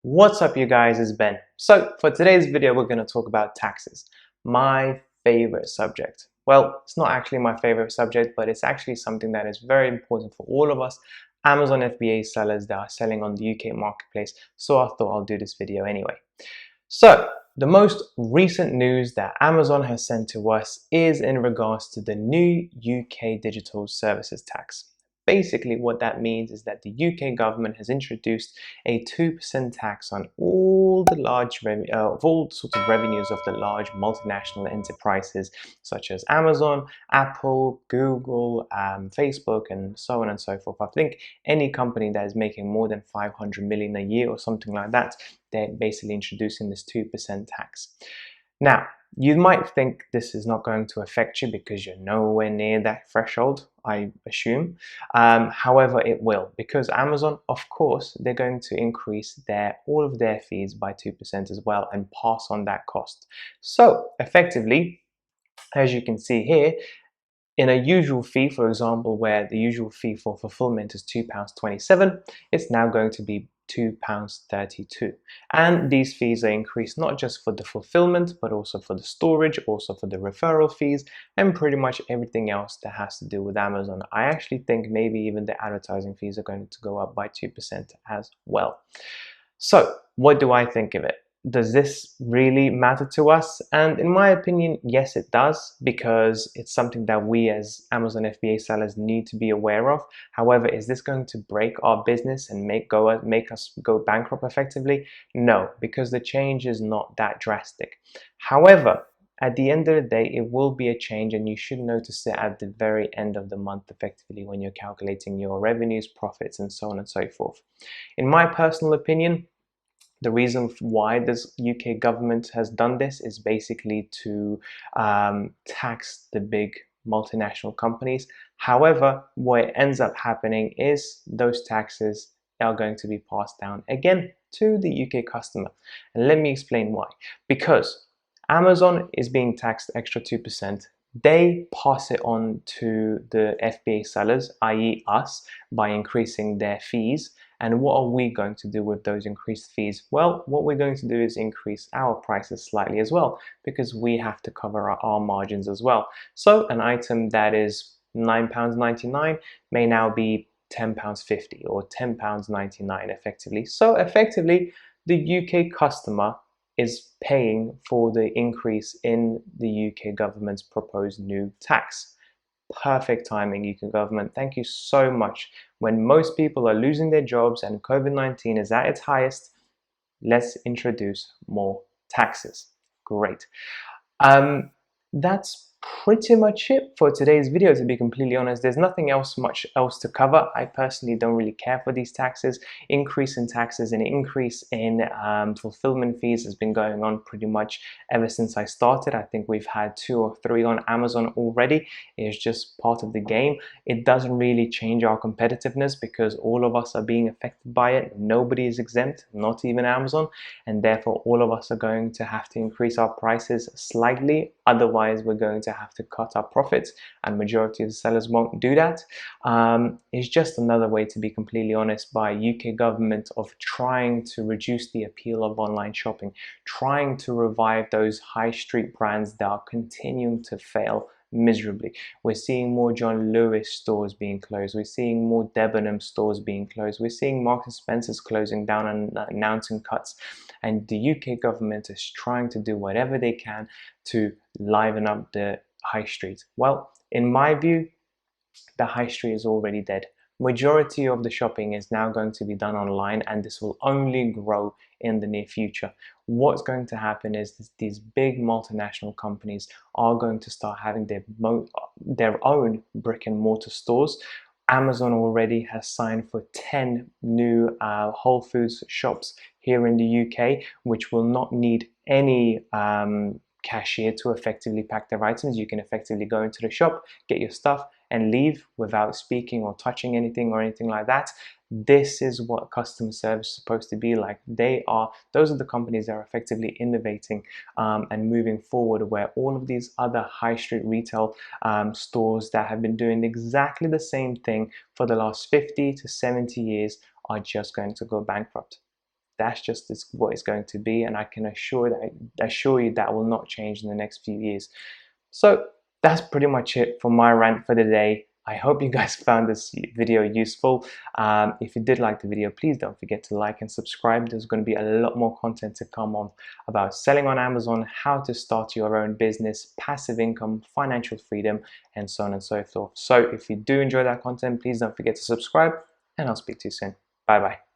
What's up, you guys? It's Ben. So for today's video, we're going to talk about taxes, my favorite subject. Well, it's not actually my favorite subject, but it's actually something that is very important for all of us Amazon FBA sellers that are selling on the UK marketplace. So I thought I'll do this video anyway. So the most recent news that Amazon has sent to us is in regards to the new UK digital services tax. Basically, what that means is that the UK government has introduced a 2% tax on all the of all sorts of revenues of the large multinational enterprises such as Amazon, Apple, Google, Facebook, and so on and so forth. I think any company that is making more than 500 million a year or something like that, they're basically introducing this 2% tax. Now, you might think this is not going to affect you because you're nowhere near that threshold, I assume. However, it will, because Amazon, of course, they're going to increase all of their fees by 2% as well and pass on that cost. So effectively, as you can see here, in a usual fee, for example, where the usual fee for fulfillment is £2.27, it's now going to be £2.32. And these fees are increased not just for the fulfillment, but also for the storage, also for the referral fees, and pretty much everything else that has to do with Amazon. I actually think maybe even the advertising fees are going to go up by 2% as well. So, what do I think of it? Does this really matter to us? And in my opinion, yes, it does, because it's something that we as Amazon FBA sellers need to be aware of. However, is this going to break our business and make us go bankrupt effectively? No, because the change is not that drastic. However, at the end of the day, it will be a change, and you should notice it at the very end of the month, effectively, when you're calculating your revenues, profits, and so on and so forth. In my personal opinion, the reason why this UK government has done this is basically to tax the big multinational companies. However, what ends up happening is those taxes are going to be passed down again to the UK customer. And let me explain why. Because Amazon is being taxed extra 2%. They pass it on to the FBA sellers, i.e. us, by increasing their fees. And what are we going to do with those increased fees? Well, what we're going to do is increase our prices slightly as well, because we have to cover our margins as well. So an item that is £9.99 may now be £10.50 or £10.99 effectively. So effectively, the UK customer is paying for the increase in the UK government's proposed new tax. Perfect timing, UK government. Thank you so much. When most people are losing their jobs and COVID-19 is at its highest, let's introduce more taxes. Great. That's pretty much it for today's video, to be completely honest. There's nothing much else to cover. I personally don't really care for these taxes. Increase in taxes and increase in fulfillment fees has been going on pretty much ever since I started. I think we've had 2 or 3 on Amazon already. It's just part of the game. It doesn't really change our competitiveness because all of us are being affected by it. Nobody is exempt, not even Amazon, and therefore all of us are going to have to increase our prices slightly. Otherwise, we're going to have to cut our profits, and majority of the sellers won't do that. It's just another way, to be completely honest, by UK government of trying to reduce the appeal of online shopping, trying to revive those high street brands that are continuing to fail miserably. We're seeing more John Lewis stores being closed. We're seeing more Debenham stores being closed. We're seeing Marks and Spencer's closing down and announcing cuts. And the UK government is trying to do whatever they can to liven up the high street. Well, in my view, the high street is already dead. Majority of the shopping is now going to be done online, and this will only grow in the near future. What's going to happen is these big multinational companies are going to start having their own brick and mortar stores. Amazon already has signed for 10 new Whole Foods shops here in the UK, which will not need any cashier to effectively pack their items. You can effectively go into the shop, get your stuff, and leave without speaking or touching anything or anything like that. This is what customer service is supposed to be like. Those are the companies that are effectively innovating and moving forward, where all of these other high street retail stores that have been doing exactly the same thing for the last 50 to 70 years are just going to go bankrupt. that's just what it's going to be, and I can assure you that will not change in the next few years. So that's pretty much it for my rant for the day. I hope you guys found this video useful. If you did like the video, please don't forget to like and subscribe. There's going to be a lot more content to come on about selling on Amazon, how to start your own business, passive income, financial freedom, and so on and so forth. So if you do enjoy that content, please don't forget to subscribe, and I'll speak to you soon. Bye bye.